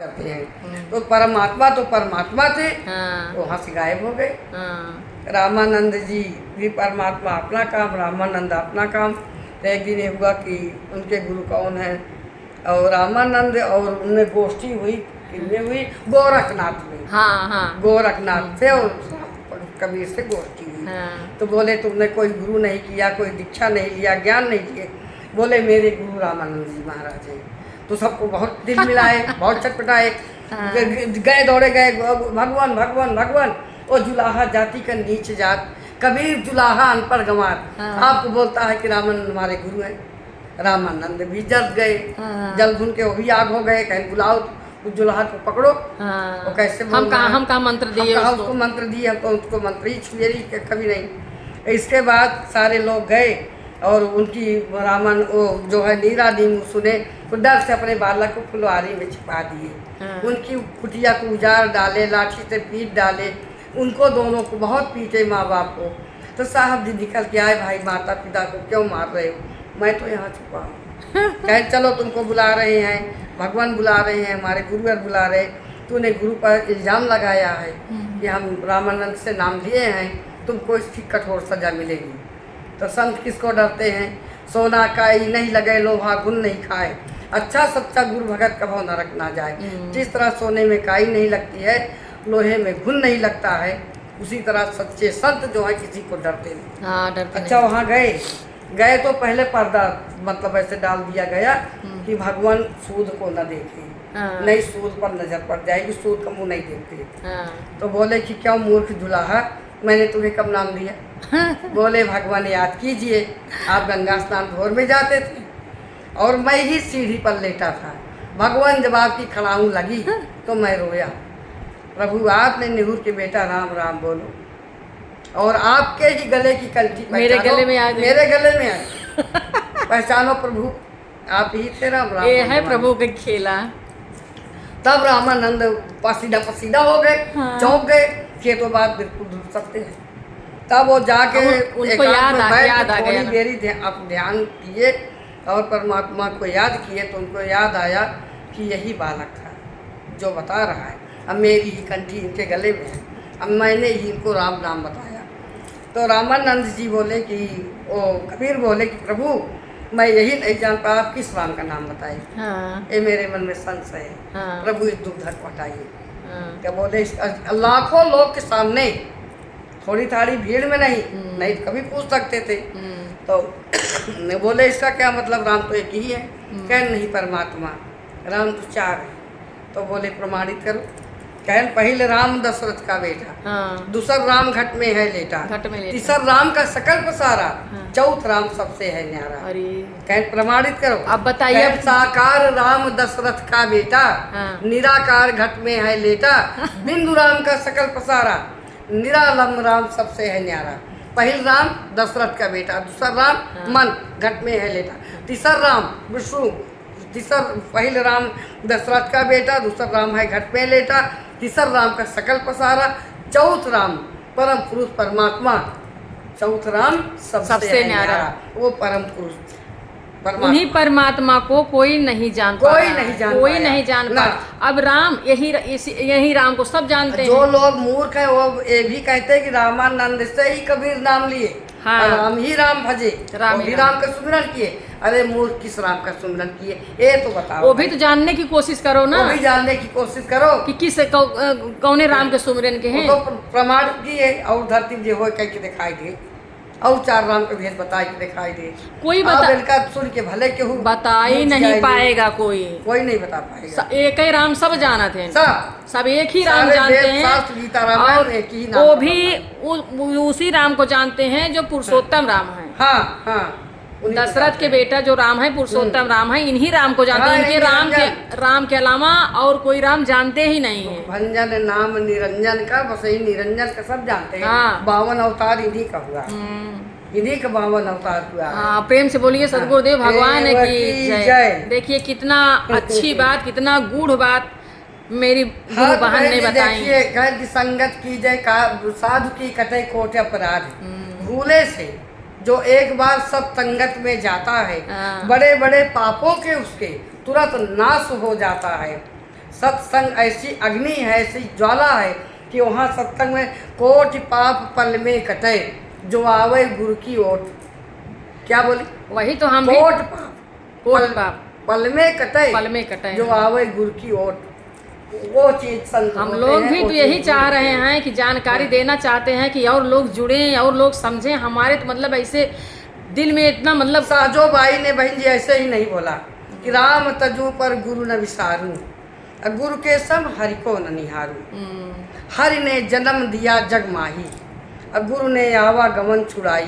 करते हैं। तो परमात्मा थे, हाँ। तो वहाँ से गायब हो गए। हाँ। रामानंद जी भी परमात्मा अपना काम, रामानंद अपना काम। तो एक दिन ये हुआ कि उनके गुरु कौन है, और रामानंद और उनमें गोष्ठी हुई, किनमें हुई, गोरखनाथ में। हाँ। हाँ। गोरखनाथ से और कबीर से गोष्ठी हुई। हाँ। तो बोले तुमने कोई गुरु नहीं किया, कोई दीक्षा नहीं लिया, ज्ञान नहीं लिए। बोले मेरे गुरु रामानंद जी महाराज हैं। तो सबको बहुत दिल मिलाए, बहुत छटपटाए। हाँ। गए दौड़े गए, भगवान भगवान भगवान। वो जुलाहा जाति का नीच जात, कबीर जुलाहा अनपढ़ गंवार, हाँ। आपको बोलता है कि रामानंद हमारे गुरु हैं। रामानंद भी जल गए, हाँ। जल भुन के वो भी आग हो गए। कहीं बुलाओ उस जुलाहा को पकड़ो। हाँ। वो कैसे हम कहाँ मंत्र दिए उसको मंत्र दिए, हम तो उसको मंत्र ही छुए कभी नहीं। इसके बाद सारे लोग गए और उनकी रामन वो जो है नीरा नीम सुने, तो डर से अपने बालक को फुलवारी में छिपा दिए। हाँ। उनकी कुटिया को उजाड़ डाले, लाठी से पीट डाले, उनको दोनों को बहुत पीटे, माँ बाप को। तो साहब जी निकल के आए, भाई माता पिता को क्यों मार रहे हो? मैं तो यहाँ छुपा हूँ। कहे चलो तुमको बुला रहे हैं, भगवान बुला रहे हैं, हमारे गुरुवर बुला रहे। तूने गुरु पर इल्ज़ाम लगाया है कि हम रामानंद से नाम लिए हैं, तुमको इसकी कठोर सजा मिलेगी। तो संत किसको डरते हैं? सोना काई नहीं लगे, लोहा घुन नहीं खाए, अच्छा सच्चा गुरु भगत कभो नरक ना जाए। जिस तरह सोने में काई नहीं लगती है, लोहे में घुन नहीं लगता है, उसी तरह सच्चे संत जो है किसी को डरते नहीं। हाँ, डरते अच्छा वहाँ गए तो पहले पर्दा मतलब ऐसे डाल दिया गया कि भगवान सूद को न देखें। हाँ। नहीं सूद पर नजर पड़ जाएगी, सूद का मुँह नहीं देखते। हाँ। तो बोले कि क्या मूर्ख दुलाहा, मैंने तुम्हें कब नाम दिया? बोले भगवान याद कीजिए, आप गंगा स्नान भोर में जाते थे और मैं ही सीढ़ी पर लेटा था। भगवान जब आपकी खड़ाऊँ लगी तो मैं रोया, प्रभु आपने नेहरू के बेटा राम राम बोलो, और आपके ही गले की कंठी मेरे गले में आ गई। मेरे गले में आ गई। पहचानो प्रभु आप ही थे, राम राम। ये है प्रभु का खेला। तब रामानंद पसीना हो गए। हाँ। चौंक गए कि तो बात बिल्कुल धुल सकते हैं। तब वो जाके उनको याद आ गया ना। देरी ध्यान किए और परमात्मा को याद किए, तो उनको याद आया कि यही बालक था जो बता रहा है। अब मेरी ही कंठी इनके गले में है, अब मैंने ही इनको राम नाम बताया। तो रामानंद जी बोले कि ओ कबीर बोले कि प्रभु मैं यही नहीं जान पाया, आप किस राम का नाम बताए? हाँ। ये मेरे मन में संशय है। हाँ। प्रभु इस दुख को हटाइए। हाँ। क्या बोले लाखों लोग के सामने, थोड़ी थाड़ी भीड़ में नहीं कभी पूछ सकते थे। तो बोले इसका क्या मतलब? राम तो एक ही है। कह नहीं परमात्मा, राम तो चार है। तो बोले प्रमाणित करो। कहन पहले राम दशरथ का बेटा, हाँ। दूसर राम घट में है लेटा, घट में लेटा, तीसर राम का सकल पसारा, हाँ। चौथ राम सबसे है न्यारा। अरे कहन प्रमाणित करो। अब बताइए। कहन साकार राम दशरथ का बेटा, हाँ। निराकार घट में है लेटा, बिंदु राम का सकल पसारा, निरालम राम सबसे है न्यारा। पहल राम दशरथ का बेटा, दूसर राम मन घट में है लेटा, तीसर राम विष्णु, तीसर पहल राम दशरथ का बेटा, दूसर राम है घट में लेटा, तीसर राम का सकल पसारा, चौथ राम परम पुरुष परमात्मा, चौथ राम सबसे न्यारा। वो परम पुरुष उन्हीं परमात्मा को कोई नहीं जान पा, कोई नहीं जान पाता। अब राम यही राम को सब जानते हैं। जो लोग मूर्ख हैं वो ये भी कहते हैं कि रामानंद से ही कबीर नाम लिए। हाँ। राम ही राम भजे, राम का सुमिरन किए। अरे मूर्ख किस राम का सुमिरन किए? ये तो बताओ। वो भी तो जानने की कोशिश करो ना। वो भी जानने की कोशिश करो कि किस कौने राम के सुमिरन के हैं। तो प्रमाण दिए और धरती जो हो कह के दिखाई दे, और चार राम के भेद बता के दिखाई दे। कोई सुन के भले केहू बता ही नहीं पाएगा, कोई नहीं बता पाएगा। एक ही राम सब जानते हैं, सब एक ही राम जानते हैं। और एक ही नाम वो भी उसी राम को जानते हैं जो पुरुषोत्तम राम है। हाँ हाँ, दशरथ के बेटा जो राम है पुरुषोत्तम राम है, इन्हीं राम को जानते हैं। इनके राम के अलावा और कोई राम जानते ही नहीं है। भंजन नाम निरंजन का, बस यही निरंजन का सब जानते हैं। हाँ। 52 अवतार इन्हीं का हुआ, इन्हीं का 52 अवतार हुआ। हाँ, प्रेम से बोलिए सदगुरुदेव भगवान की जय। देखिए कितना अच्छी बात, कितना गूढ़ बात मेरी गुरु बहन ने बताई। देखिए घर की संगत की जय, साधु की कटे कोट अपराध, भूले से जो एक बार सब संगत में जाता है, बड़े बड़े पापों के उसके तुरंत नाश हो जाता है। सत्संग ऐसी अग्नि है, ऐसी ज्वाला है कि वहाँ सत्संग में कोटि पाप पल में कटे, जो आवे गुरु की ओट। क्या बोली? वही तो हम भी कोट पाप पल में कटे, जो आवे गुरु की ओट। वो चीज संत हम लोग भी तो यही चाह रहे हैं कि जानकारी देना चाहते हैं कि और लोग जुड़ें और लोग समझें। हमारे तो मतलब ऐसे दिल में इतना मतलब साजो बाई ने बहन जी ऐसे ही नहीं बोला कि राम तजू पर गुरु न विसारू, गुरु के सब हरि को न निहारू। हरि ने जन्म दिया जग माही, गुरु ने आवागमन छुड़ाई।